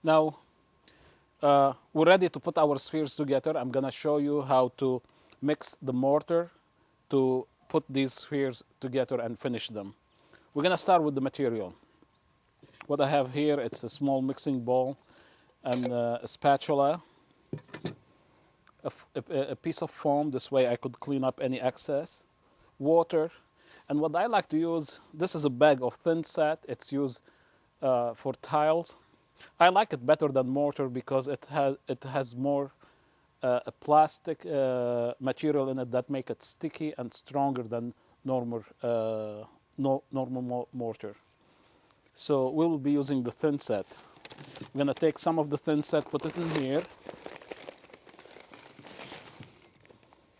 Now, we're ready to put our spheres together. I'm going to show you how to mix the mortar to put these spheres together and finish them. We're going to start with the material. What I have here, it's a small mixing bowl and a spatula, a piece of foam. This way I could clean up any excess. Water. And what I like to use, this is a bag of thin set. It's used for tiles. I like it better than mortar because it has more a plastic material in it that make it sticky and stronger than normal mortar. So we'll be using the thin set. I'm gonna take some of the thin set, put it in here.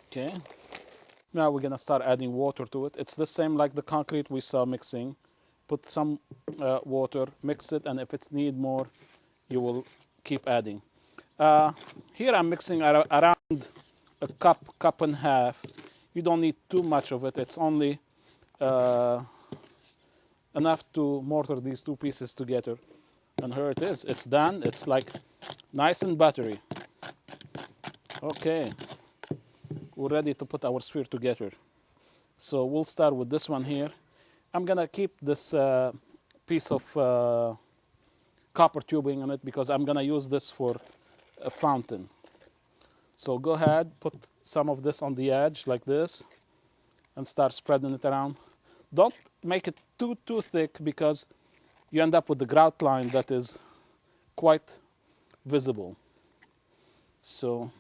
Okay. Now we're gonna start adding water to it. It's the same like the concrete we saw mixing. Put some water, mix it, and if it's need more, you will keep adding. Here I'm mixing around a cup and a half. You don't need too much of it. It's only enough to mortar these two pieces together. And here it is. It's done. It's like nice and buttery. Okay. We're ready to put our sphere together. So we'll start with this one here. I'm gonna keep this piece of copper tubing on it because I'm gonna use this for a fountain. So go ahead, put some of this on the edge like this and start spreading it around. Don't make it too thick because you end up with the grout line that is quite visible. So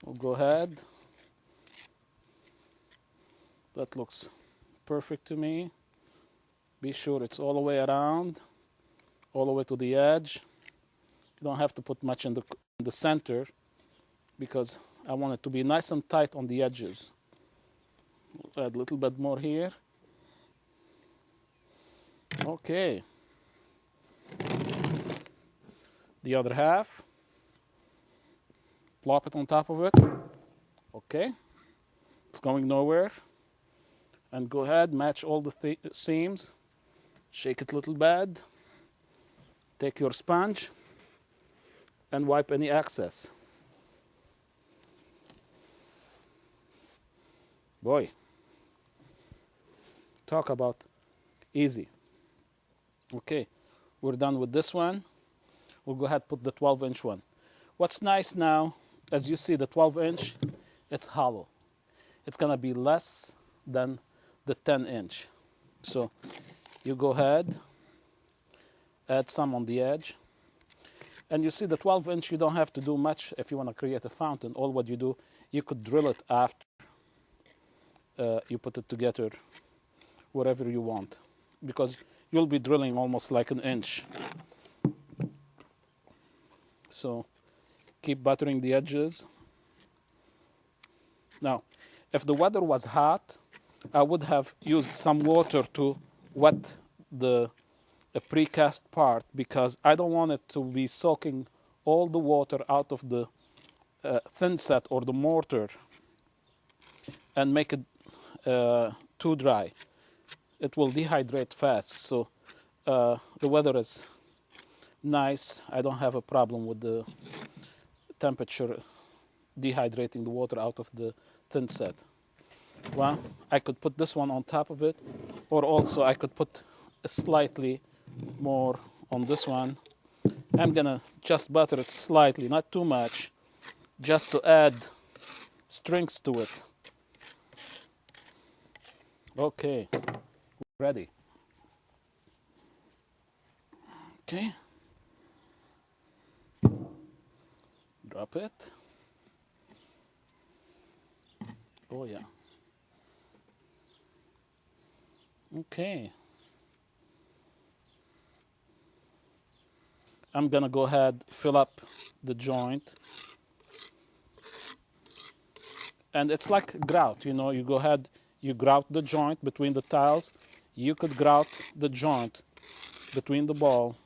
we'll go ahead. That looks perfect to me. Be sure it's all the way around, all the way to the edge. You don't have to put much in the center because I want it to be nice and tight on the edges. We'll add a little bit more here. Okay. The other half. Plop it on top of it. Okay. It's going nowhere. And go ahead, match all the seams. Shake it a little bit. Take your sponge and wipe any excess. Boy, talk about easy. Okay, we're done with this one. We'll go ahead and put the 12-inch one. What's nice now, as you see the 12-inch, it's hollow. It's gonna be less than the 10-inch. So you go ahead, add some on the edge. And you see the 12-inch, you don't have to do much if you want to create a fountain. All what you do, you could drill it after you put it together wherever you want. Because you'll be drilling almost like an inch. So keep buttering the edges. Now, if the weather was hot, I would have used some water to wet the precast part because I don't want it to be soaking all the water out of the thin set or the mortar and make it too dry. It will dehydrate fast. So the weather is nice. I don't have a problem with the temperature dehydrating the water out of the thin set. Well, I could put this one on top of it, or also I could put slightly more on this one. I'm gonna just butter it slightly, not too much, just to add strings to it. Okay, ready. Okay, drop it. Oh yeah. Okay. I'm gonna go ahead, fill up the joint. And it's like grout, you know, you go ahead, you grout the joint between the tiles. You could grout the joint between the ball.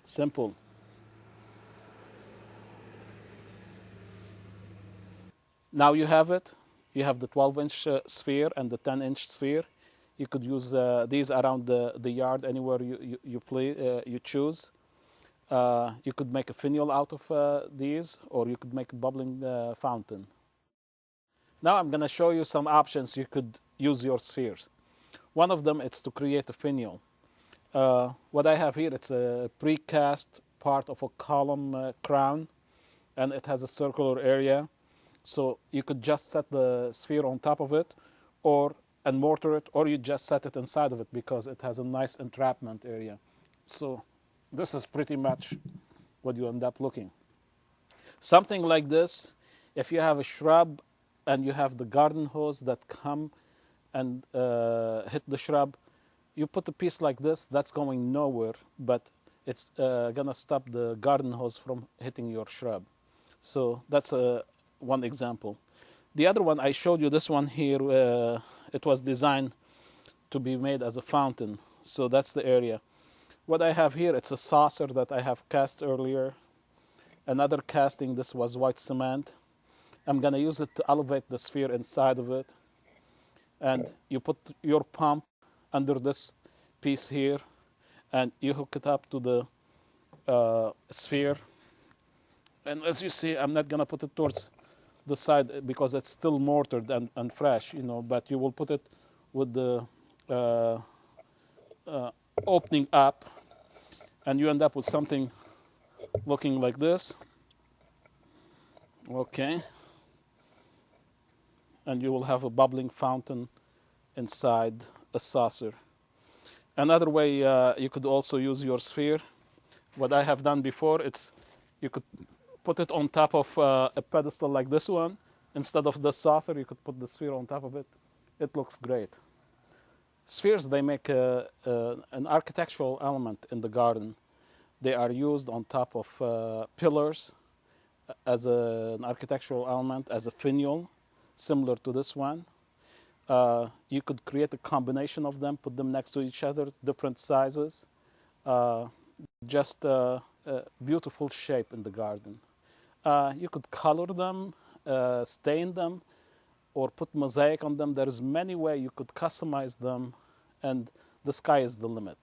Simple. Now you have it. You have the 12-inch sphere and the 10-inch sphere. You could use these around the yard anywhere you choose. You could make a finial out of these, or you could make a bubbling fountain. Now I'm going to show you some options you could use your spheres. One of them is to create a finial. What I have here, it's a precast part of a column crown, and it has a circular area. So you could just set the sphere on top of it, and mortar it, or you just set it inside of it because it has a nice entrapment area. So this is pretty much what you end up looking. Something like this, if you have a shrub and you have the garden hose that come and hit the shrub, you put a piece like this, that's going nowhere, but it's gonna stop the garden hose from hitting your shrub. So that's one example. The other one, I showed you this one here, it was designed to be made as a fountain. So that's the area. What I have here, it's a saucer that I have cast earlier. Another casting, this was white cement. I'm gonna use it to elevate the sphere inside of it. And you put your pump under this piece here, and you hook it up to the sphere. And as you see, I'm not gonna put it towards the side because it's still mortared and fresh, but you will put it with the opening up, and you end up with something looking like this. Okay. And you will have a bubbling fountain inside a saucer. Another way you could also use your sphere, what I have done before, it's you could put it on top of a pedestal like this one. Instead of the saucer, you could put the sphere on top of it. It looks great. Spheres, they make an architectural element in the garden. They are used on top of pillars as an architectural element, as a finial, similar to this one. You could create a combination of them, put them next to each other, different sizes. Just a beautiful shape in the garden. You could color them, stain them, or put mosaic on them. There's many ways you could customize them, and the sky is the limit.